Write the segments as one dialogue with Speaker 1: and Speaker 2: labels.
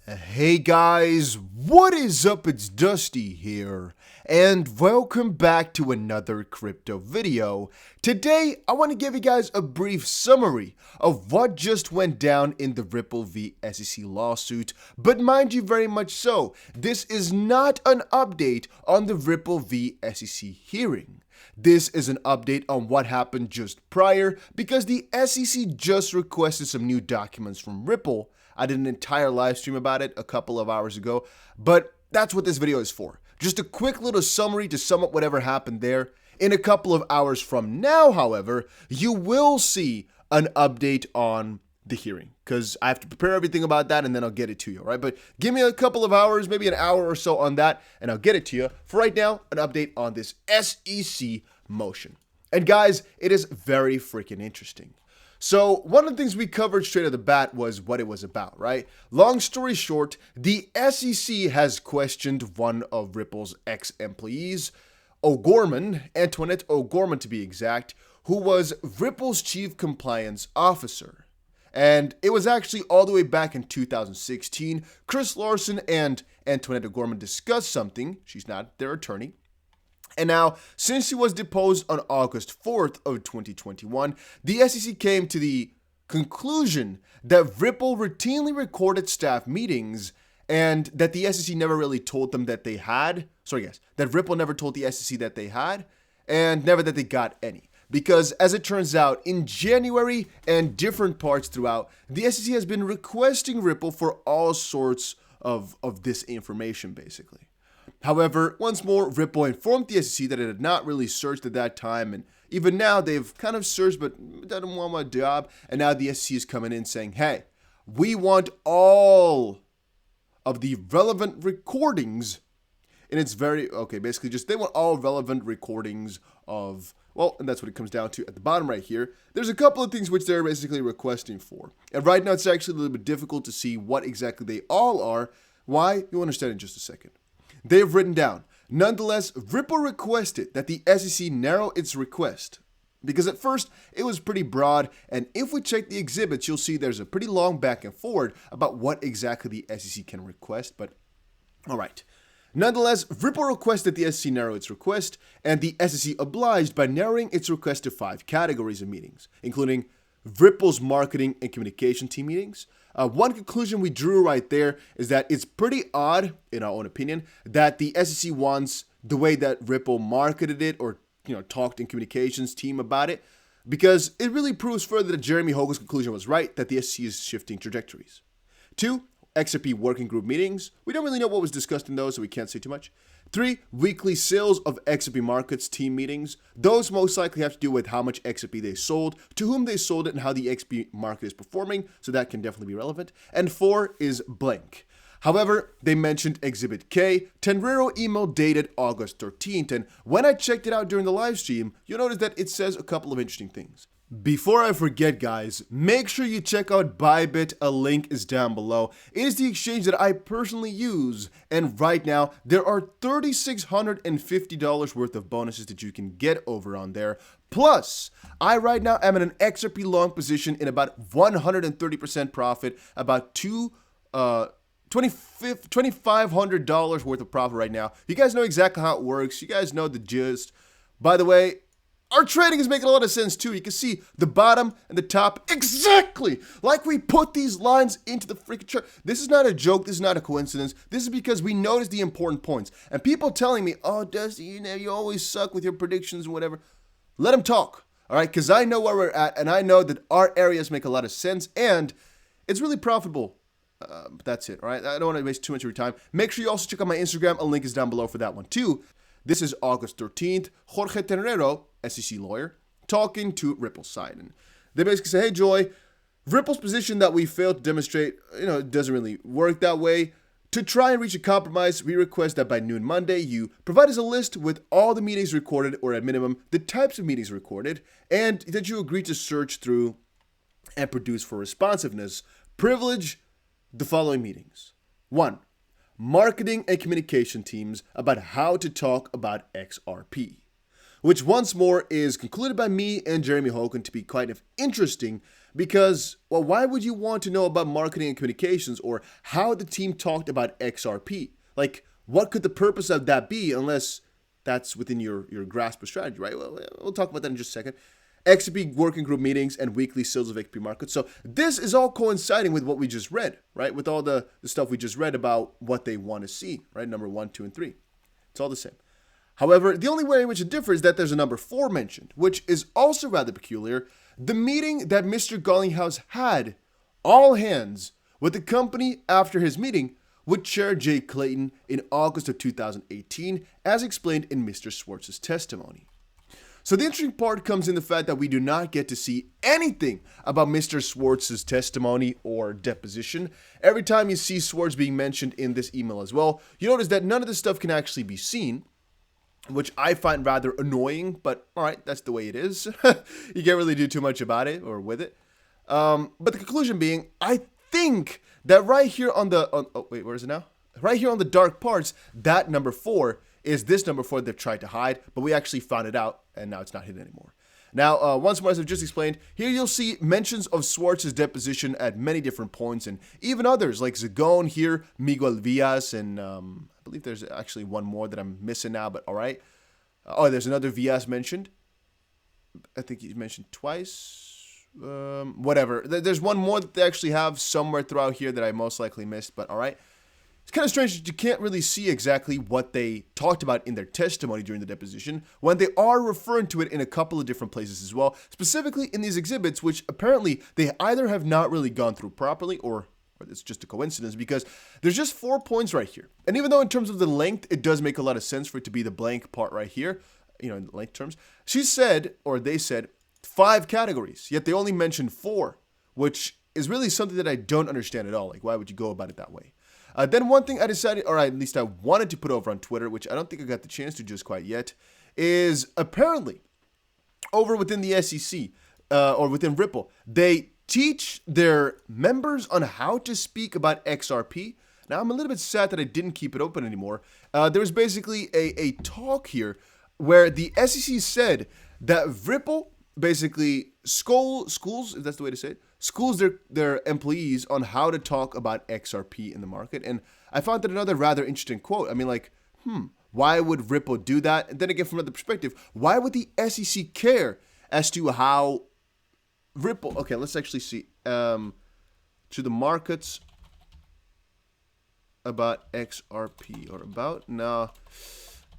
Speaker 1: Hey guys, what is up? It's Dusty here, and welcome back to another crypto video. Today, I want to give you guys a brief summary of what just went down in the Ripple v SEC lawsuit, but mind you very much so, this is not an update on the Ripple v SEC hearing. This is an update on what happened just prior because the SEC just requested some new documents from Ripple. I did an entire live stream about it a couple of hours ago, but that's what this video is for. Just a quick little summary to sum up whatever happened there. In a couple of hours from now, however, you will see an update on the hearing because I have to prepare everything about that and then I'll get it to you, right? But give me a couple of hours, maybe an hour or so on that, and I'll get it to you. For right now, an update on this SEC motion. And guys, it is very freaking interesting. So one of the things we covered straight off the bat was what it was about, right? Long story short, the SEC has questioned one of Ripple's ex-employees, O'Gorman, Antoinette O'Gorman to be exact, who was Ripple's chief compliance officer. And it was actually all the way back in 2016. Chris Larson and Antoinette O'Gorman discussed something. She's not their attorney. And now, since he was deposed on August 4th of 2021, the SEC came to the conclusion that Ripple routinely recorded staff meetings and that the SEC never really told them that they had. That Ripple never told the SEC that they had and never that they got any. Because as it turns out, in January and different parts throughout, the SEC has been requesting Ripple for all sorts of this information, basically. However, once more, Ripple informed the SEC that it had not really searched at that time, and even now they've kind of searched but doesn't want my job, and now the SEC is coming in saying, hey, we want all of the relevant recordings, and it's basically just they want all relevant recordings of, well, and that's what it comes down to at the bottom right here. There's a couple of things which they're basically requesting for, and right now it's actually a little bit difficult to see what exactly they all are. Why? You'll understand in just a second. They've written down, nonetheless, Ripple requested that the SEC narrow its request. Because at first, it was pretty broad, and if we check the exhibits, you'll see there's a pretty long back and forward about what exactly the SEC can request, but alright. Nonetheless, Ripple requested the SEC narrow its request, and the SEC obliged by narrowing its request to 5 categories of meetings, including Ripple's marketing and communication team meetings. One conclusion we drew right there is that it's pretty odd, in our own opinion, that the SEC wants the way that Ripple marketed it or talked in communications team about it, because it really proves further that Jeremy Hogan's conclusion was right, that the SEC is shifting trajectories. 2, XRP working group meetings. We don't really know what was discussed in those, so we can't say too much. 3, weekly sales of XRP markets team meetings. Those most likely have to do with how much XRP they sold, to whom they sold it, and how the XRP market is performing, so that can definitely be relevant. And 4 is blank. However, they mentioned Exhibit K, Tenrero email dated August 13th, and when I checked it out during the live stream, you'll notice that it says a couple of interesting things. Before I forget, guys, make sure you check out Bybit, a link is down below. It is the exchange that I personally use, and right now, there are $3,650 worth of bonuses that you can get over on there. Plus, I right now am in an XRP long position in about 130% profit, about $2,500 worth of profit right now. You guys know exactly how it works. You guys know the gist. By the way, our trading is making a lot of sense too. You can see the bottom and the top exactly like we put these lines into the freaking chart. This is not a joke. This is not a coincidence. This is because we noticed the important points. And people telling me, oh, Dusty, you always suck with your predictions and whatever. Let them talk, all right? Because I know where we're at, and I know that our areas make a lot of sense, and it's really profitable. That's it, all right? I don't want to waste too much of your time. Make sure you also check out my Instagram. A link is down below for that one too. This is August 13th. Jorge Tenrero, SEC lawyer, talking to Ripple's side. And they basically say, hey, Joy, Ripple's position that we failed to demonstrate, it doesn't really work that way. To try and reach a compromise, we request that by noon Monday, you provide us a list with all the meetings recorded, or at minimum, the types of meetings recorded, and that you agree to search through and produce for responsiveness. Privilege the following meetings. 1. Marketing and communication teams about how to talk about XRP, which once more is concluded by me and Jeremy Hogan to be quite interesting Because, well, why would you want to know about marketing and communications or how the team talked about XRP? Like, what could the purpose of that be unless that's within your grasp of strategy, right? Well, we'll talk about that in just a second. XRP working group meetings and weekly sales of XRP markets. So this is all coinciding with what we just read, right? With all the stuff we just read about what they want to see, right? Number 1, 2, and 3. It's all the same. However, the only way in which it differs is that there's a number 4 mentioned, which is also rather peculiar. The meeting that Mr. Garlinghouse had, all hands, with the company after his meeting with Chair J. Clayton in August of 2018, as explained in Mr. Schwartz's testimony. So the interesting part comes in the fact that we do not get to see anything about Mr. Schwartz's testimony or deposition. Every time you see Schwartz being mentioned in this email as well, you notice that none of this stuff can actually be seen, which I find rather annoying, but all right, that's the way it is. You can't really do too much about it or with it. But the conclusion being, I think that right here on the, oh wait, where is it now? Right here on the dark parts, that number 4 is this number 4 they've tried to hide, but we actually found it out, and now it's not hidden anymore. Now, once more, as I've just explained, here you'll see mentions of Schwartz's deposition at many different points, and even others like Zagone here, Miguel Villas, and I believe there's actually one more that I'm missing now, but all right. Oh, there's another Villas mentioned. I think he's mentioned twice. Whatever. There's one more that they actually have somewhere throughout here that I most likely missed, but all right. It's kind of strange that you can't really see exactly what they talked about in their testimony during the deposition when they are referring to it in a couple of different places as well, specifically in these exhibits, which apparently they either have not really gone through properly or it's just a coincidence because there's just 4 points right here. And even though in terms of the length, it does make a lot of sense for it to be the blank part right here, you know, in length terms, she said, or they said, 5 categories, yet they only mentioned 4, which is really something that I don't understand at all. Like, why would you go about it that way? Then one thing I decided, or at least I wanted to put over on Twitter, which I don't think I got the chance to just quite yet, is apparently over within the SEC or within Ripple, they teach their members on how to speak about XRP. Now, I'm a little bit sad that I didn't keep it open anymore. There was basically a talk here where the SEC said that Ripple basically schools, if that's the way to say it, schools their employees on how to talk about XRP in the market. And I found that another rather interesting quote. I mean, like, why would Ripple do that? And then again, from another perspective, why would the SEC care as to how Ripple, okay, let's actually see, to the markets about XRP or about, no,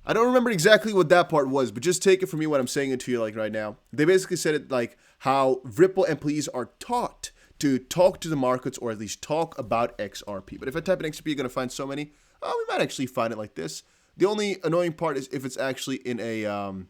Speaker 1: I don't remember exactly what that part was, but just take it from me what I'm saying it to you like right now. They basically said it like how Ripple employees are taught to talk to the markets or at least talk about XRP. But if I type in XRP, you're going to find so many. Oh, we might actually find it like this. The only annoying part is if it's actually in a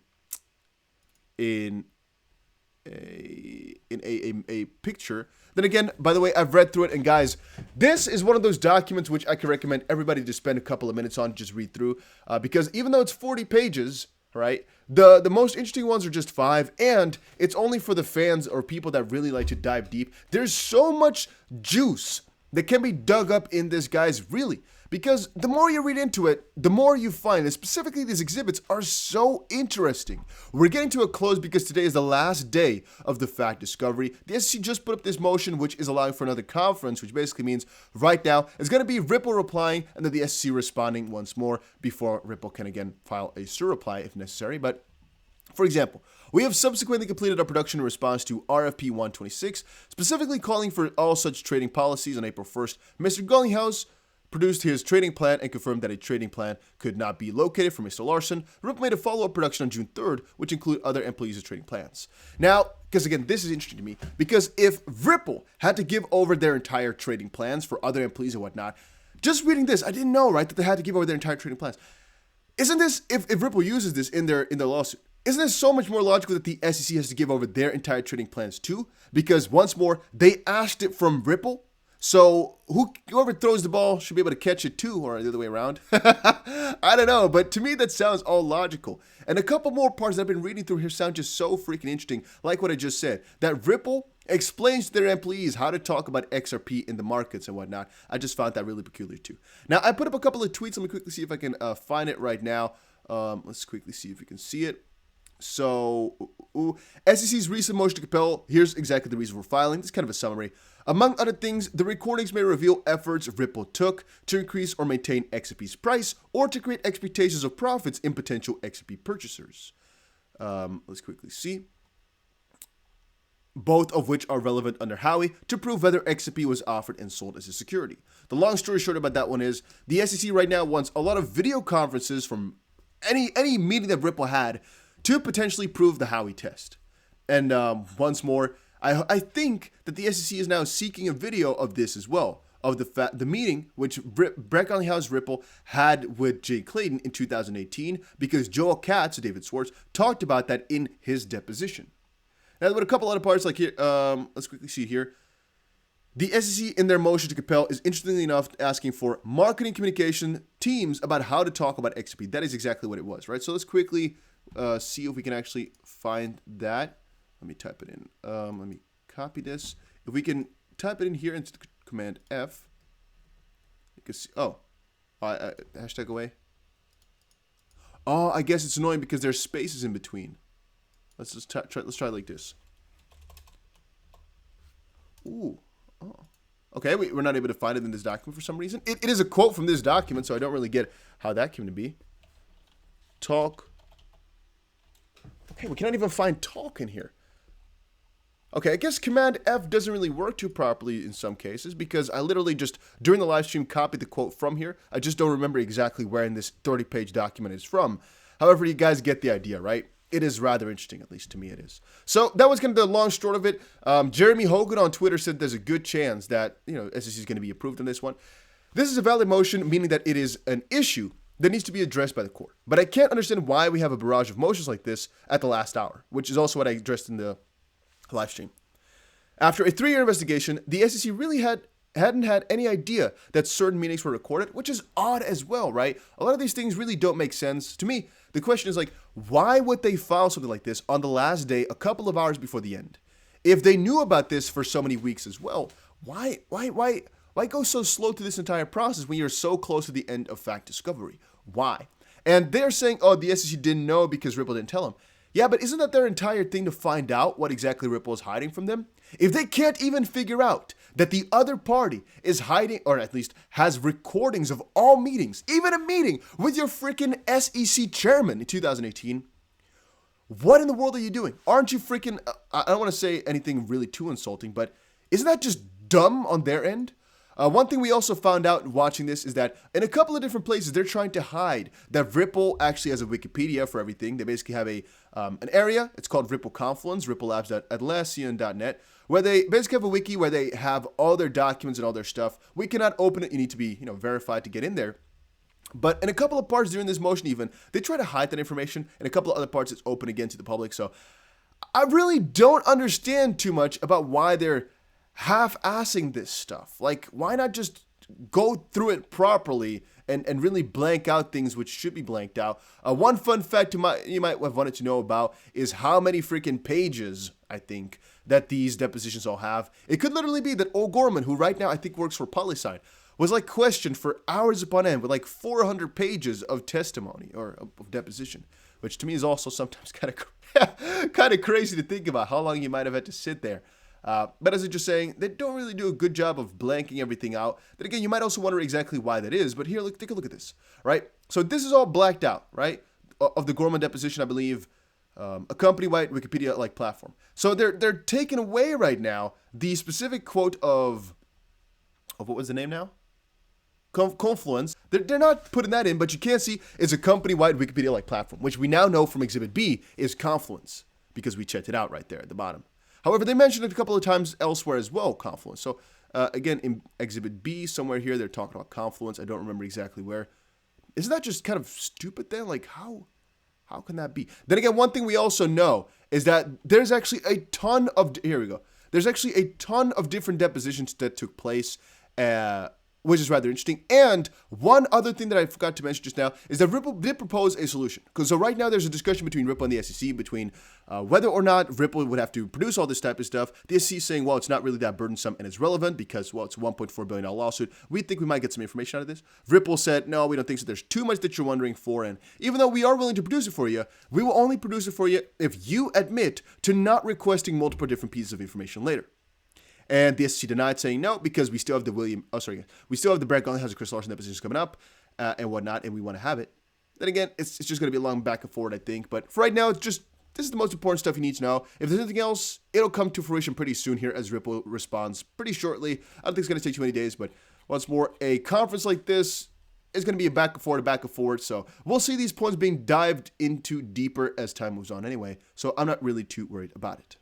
Speaker 1: picture. Then again, by the way, I've read through it, and guys, this is one of those documents which I can recommend everybody to spend a couple of minutes on, just read through, because even though it's 40 pages, right, the most interesting ones are just 5, and it's only for the fans or people that really like to dive deep. There's so much juice that can be dug up in this, guys, really. Because the more you read into it, the more you find, and specifically these exhibits are so interesting. We're getting to a close because today is the last day of the fact discovery. The SEC just put up this motion, which is allowing for another conference, which basically means right now it's going to be Ripple replying and then the SEC responding once more before Ripple can again file a surreply if necessary. But for example, we have subsequently completed our production in response to RFP 126, specifically calling for all such trading policies on April 1st. Mr. Garlinghouse produced his trading plan and confirmed that a trading plan could not be located for Mr. Larson. Ripple made a follow-up production on June 3rd, which included other employees' trading plans. Now, because again, this is interesting to me, because if Ripple had to give over their entire trading plans for other employees and whatnot, just reading this, I didn't know, right, that they had to give over their entire trading plans. Isn't this, if Ripple uses this in their lawsuit, isn't it so much more logical that the SEC has to give over their entire trading plans too? Because once more, they asked it from Ripple. So whoever throws the ball should be able to catch it too, or the other way around. I don't know, but to me that sounds all logical. And a couple more parts that I've been reading through here sound just so freaking interesting, like what I just said, that Ripple explains to their employees how to talk about XRP in the markets and whatnot. I just found that really peculiar too. Now, I put up a couple of tweets. Let me quickly see if I can find it right now. Let's quickly see if we can see it. So, SEC's recent motion to compel, here's exactly the reason we're filing. This is kind of a summary. Among other things, the recordings may reveal efforts Ripple took to increase or maintain XRP's price or to create expectations of profits in potential XRP purchasers. Let's quickly see. Both of which are relevant under Howey to prove whether XRP was offered and sold as a security. The long story short about that one is the SEC right now wants a lot of video conferences from any meeting that Ripple had to potentially prove the Howey test. And once more, I think that the SEC is now seeking a video of this as well, of the meeting which Garlinghouse Ripple had with Jay Clayton in 2018, because Joel Katz, David Schwartz, talked about that in his deposition. Now, with a couple other parts, like here, let's quickly see here. The SEC, in their motion to compel, is interestingly enough asking for marketing communication teams about how to talk about XRP. That is exactly what it was, right? So let's quickly see if we can actually find that. Let me type it in. Let me copy this. If we can type it in here into Command F, you can see. Oh, hashtag away. Oh, I guess it's annoying because there's spaces in between. Let's just try. Let's try like this. Ooh. Oh. Okay, we're not able to find it in this document for some reason. It is a quote from this document, so I don't really get how that came to be. Talk. Okay, we cannot even find talk in here. Okay, I guess Command F doesn't really work too properly in some cases because I literally just, during the live stream, copied the quote from here. I just don't remember exactly where in this 30-page document it's from. However, you guys get the idea, right? It is rather interesting, at least to me it is. So that was kind of the long short of it. Jeremy Hogan on Twitter said there's a good chance that, SEC is going to be approved on this one. This is a valid motion, meaning that it is an issue that needs to be addressed by the court. But I can't understand why we have a barrage of motions like this at the last hour, which is also what I addressed in the live stream. After a 3-year investigation, the SEC really hadn't had any idea that certain meetings were recorded, which is odd as well, right? A lot of these things really don't make sense. To me, the question is like, why would they file something like this on the last day, a couple of hours before the end? If they knew about this for so many weeks as well, why go so slow through this entire process when you're so close to the end of fact discovery? Why? And they're saying, oh, the SEC didn't know because Ripple didn't tell them. Yeah, but isn't that their entire thing to find out what exactly Ripple is hiding from them? If they can't even figure out that the other party is hiding, or at least has recordings of all meetings, even a meeting with your freaking SEC chairman in 2018, what in the world are you doing? Aren't you freaking, I don't want to say anything really too insulting, but isn't that just dumb on their end? One thing we also found out watching this is that in a couple of different places, they're trying to hide that Ripple actually has a Wikipedia for everything. They basically have an area. It's called Ripple Confluence, ripplelabs.atlassian.net, where they basically have a wiki where they have all their documents and all their stuff. We cannot open it. You need to be, verified to get in there. But in a couple of parts during this motion even, they try to hide that information. In a couple of other parts, it's open again to the public. So I really don't understand too much about why they're half-assing this stuff. Like, why not just go through it properly and really blank out things which should be blanked out? One fun fact you might have wanted to know about is how many freaking pages, I think, that these depositions all have. It could literally be that O'Gorman, who right now I think works for PolySign, was like questioned for hours upon end with like 400 pages of testimony or of deposition, which to me is also sometimes kind of crazy to think about how long you might have had to sit there. But as I was just saying, they don't really do a good job of blanking everything out. Then again, you might also wonder exactly why that is. But here, take a look at this, right? So this is all blacked out, right? Of the Gorman deposition, I believe, a company-wide Wikipedia-like platform. So they're taking away right now the specific quote of what was the name now? Confluence. They're not putting that in, but you can see it's a company-wide Wikipedia-like platform, which we now know from Exhibit B is Confluence because we checked it out right there at the bottom. However, they mentioned it a couple of times elsewhere as well, Confluence. So, again, in Exhibit B, somewhere here, they're talking about Confluence. I don't remember exactly where. Isn't that just kind of stupid then? Like, how can that be? Then again, one thing we also know is that there's actually a ton of, here we go. There's actually a ton of different depositions that took place which is rather interesting. And one other thing that I forgot to mention just now is that Ripple did propose a solution. Because so right now there's a discussion between Ripple and the SEC between whether or not Ripple would have to produce all this type of stuff. The SEC is saying, well, it's not really that burdensome and it's relevant because, well, it's a $1.4 billion lawsuit. We think we might get some information out of this. Ripple said, no, we don't think so. There's too much that you're wondering for. And even though we are willing to produce it for you, we will only produce it for you if you admit to not requesting multiple different pieces of information later. And the SEC denied, saying no, because we still have the we still have the Brett Garlinghouse and Chris Larson depositions coming up and whatnot, and we want to have it. Then again, it's just going to be a long back and forth, I think. But for right now, it's just, this is the most important stuff you need to know. If there's anything else, it'll come to fruition pretty soon here as Ripple responds pretty shortly. I don't think it's going to take too many days, but once more, a conference like this is going to be a back and forth. So we'll see these points being dived into deeper as time moves on anyway. So I'm not really too worried about it.